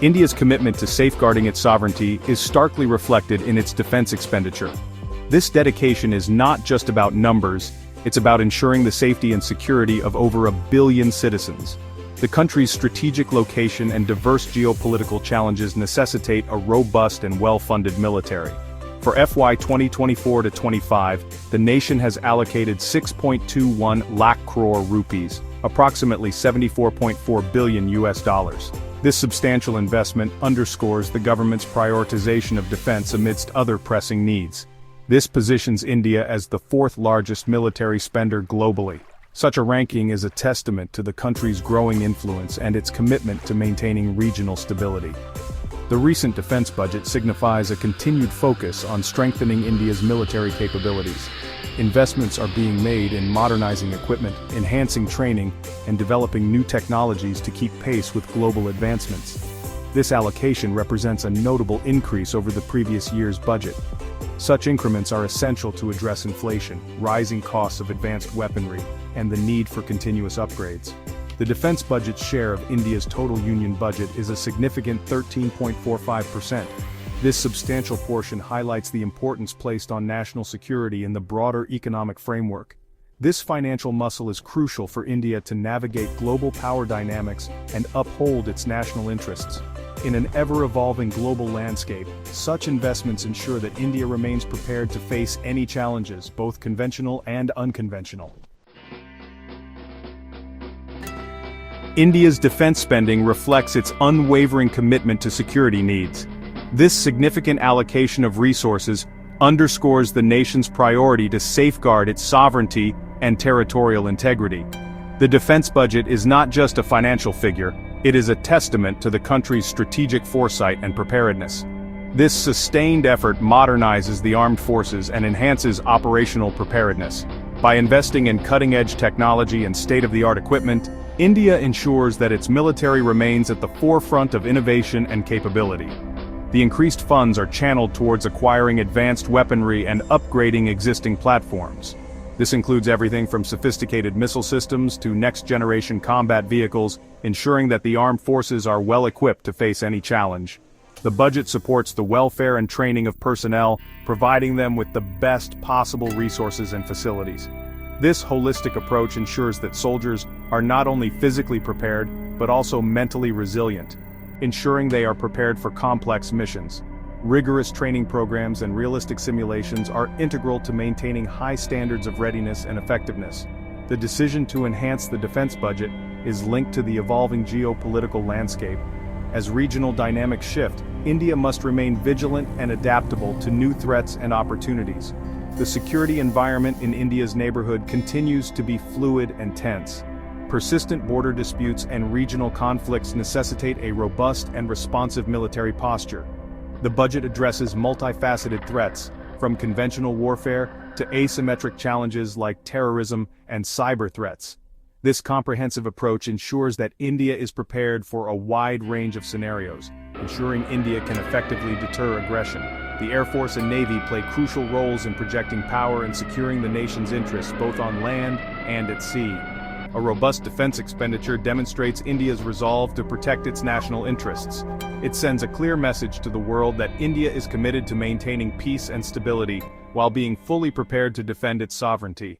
India's commitment to safeguarding its sovereignty is starkly reflected in its defense expenditure. This dedication is not just about numbers, it's about ensuring the safety and security of over 1 billion citizens. The country's strategic location and diverse geopolitical challenges necessitate a robust and well-funded military. For FY 2024-25, the nation has allocated 6.21 lakh crore rupees, approximately $74.4 billion. This substantial investment underscores the government's prioritization of defense amidst other pressing needs. This positions India as the fourth largest military spender globally. Such a ranking is a testament to the country's growing influence and its commitment to maintaining regional stability. The recent defense budget signifies a continued focus on strengthening India's military capabilities. Investments are being made in modernizing equipment, enhancing training, and developing new technologies to keep pace with global advancements. This allocation represents a notable increase over the previous year's budget. Such increments are essential to address inflation, rising costs of advanced weaponry, and the need for continuous upgrades. The defense budget's share of India's total union budget is a significant 13.45%. This substantial portion highlights the importance placed on national security in the broader economic framework. This financial muscle is crucial for India to navigate global power dynamics and uphold its national interests. In an ever-evolving global landscape, such investments ensure that India remains prepared to face any challenges, both conventional and unconventional. India's defense spending reflects its unwavering commitment to security needs. This significant allocation of resources underscores the nation's priority to safeguard its sovereignty and territorial integrity. The defense budget is not just a financial figure, it is a testament to the country's strategic foresight and preparedness. This sustained effort modernizes the armed forces and enhances operational preparedness. By investing in cutting-edge technology and state-of-the-art equipment, India ensures that its military remains at the forefront of innovation and capability. The increased funds are channeled towards acquiring advanced weaponry and upgrading existing platforms. This includes everything from sophisticated missile systems to next-generation combat vehicles, ensuring that the armed forces are well-equipped to face any challenge. The budget supports the welfare and training of personnel, providing them with the best possible resources and facilities. This holistic approach ensures that soldiers are not only physically prepared, but also mentally resilient, ensuring they are prepared for complex missions. Rigorous training programs and realistic simulations are integral to maintaining high standards of readiness and effectiveness. The decision to enhance the defense budget is linked to the evolving geopolitical landscape. As regional dynamics shift, India must remain vigilant and adaptable to new threats and opportunities. The security environment in India's neighborhood continues to be fluid and tense. Persistent border disputes and regional conflicts necessitate a robust and responsive military posture. The budget addresses multifaceted threats, from conventional warfare to asymmetric challenges like terrorism and cyber threats. This comprehensive approach ensures that India is prepared for a wide range of scenarios, ensuring India can effectively deter aggression. The Air Force and Navy play crucial roles in projecting power and securing the nation's interests both on land and at sea. A robust defense expenditure demonstrates India's resolve to protect its national interests. It sends a clear message to the world that India is committed to maintaining peace and stability, while being fully prepared to defend its sovereignty.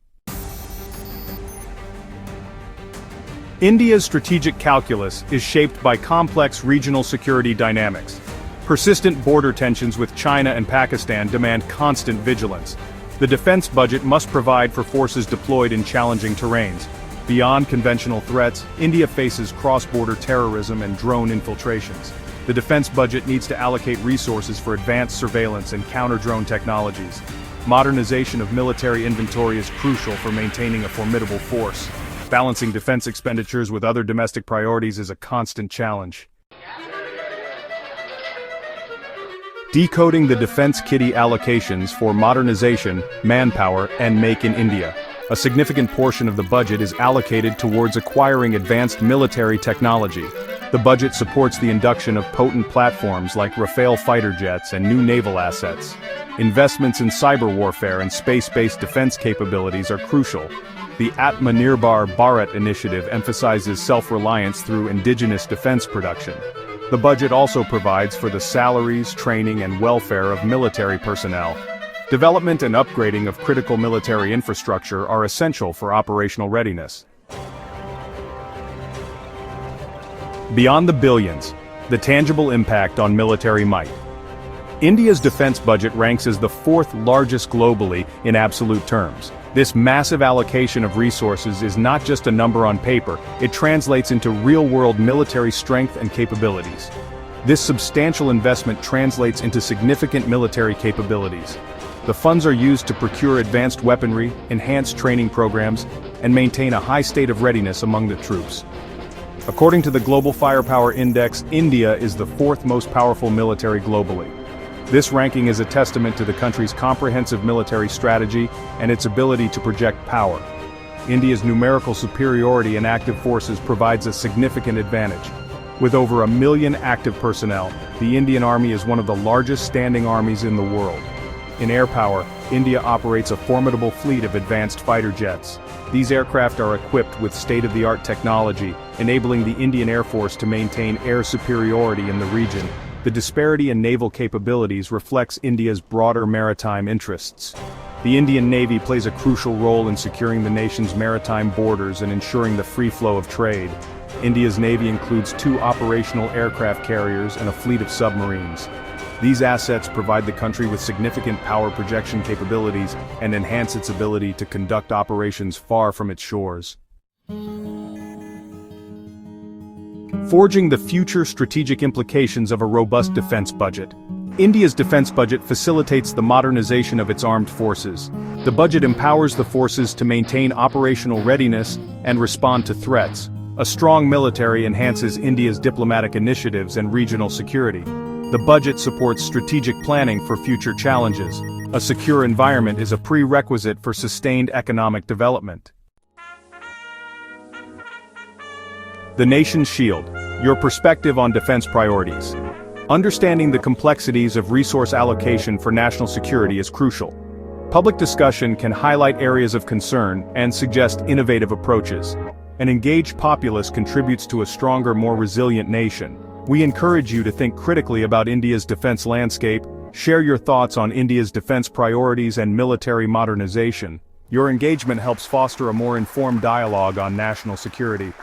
India's strategic calculus is shaped by complex regional security dynamics. Persistent border tensions with China and Pakistan demand constant vigilance. The defense budget must provide for forces deployed in challenging terrains. Beyond conventional threats, India faces cross-border terrorism and drone infiltrations. The defense budget needs to allocate resources for advanced surveillance and counter-drone technologies. Modernization of military inventory is crucial for maintaining a formidable force. Balancing defense expenditures with other domestic priorities is a constant challenge. Decoding the defense kitty allocations for modernization, manpower, and Make in India. A significant portion of the budget is allocated towards acquiring advanced military technology. The budget supports the induction of potent platforms like Rafale fighter jets and new naval assets. Investments in cyber warfare and space-based defense capabilities are crucial. The Atmanirbhar Bharat initiative emphasizes self-reliance through indigenous defense production. The budget also provides for the salaries, training, and welfare of military personnel. Development and upgrading of critical military infrastructure are essential for operational readiness. Beyond the billions, the tangible impact on military might. India's defense budget ranks as the fourth largest globally in absolute terms. This massive allocation of resources is not just a number on paper, it translates into real-world military strength and capabilities. This substantial investment translates into significant military capabilities. The funds are used to procure advanced weaponry, enhance training programs, and maintain a high state of readiness among the troops. According to the Global Firepower Index, India is the fourth most powerful military globally. This ranking is a testament to the country's comprehensive military strategy and its ability to project power. India's numerical superiority in active forces provides a significant advantage. With over 1 million active personnel, the Indian Army is one of the largest standing armies in the world. In air power, India operates a formidable fleet of advanced fighter jets. These aircraft are equipped with state-of-the-art technology, enabling the Indian Air Force to maintain air superiority in the region. The disparity in naval capabilities reflects India's broader maritime interests. The Indian Navy plays a crucial role in securing the nation's maritime borders and ensuring the free flow of trade. India's Navy includes 2 operational aircraft carriers and a fleet of submarines. These assets provide the country with significant power projection capabilities and enhance its ability to conduct operations far from its shores. Forging the future strategic implications of a robust defense budget. India's defense budget facilitates the modernization of its armed forces. The budget empowers the forces to maintain operational readiness and respond to threats. A strong military enhances India's diplomatic initiatives and regional security. The budget supports strategic planning for future challenges. A secure environment is a prerequisite for sustained economic development. The Nation's Shield, your perspective on defense priorities. Understanding the complexities of resource allocation for national security is crucial. Public discussion can highlight areas of concern and suggest innovative approaches. An engaged populace contributes to a stronger, more resilient nation. We encourage you to think critically about India's defense landscape, share your thoughts on India's defense priorities and military modernization. Your engagement helps foster a more informed dialogue on national security.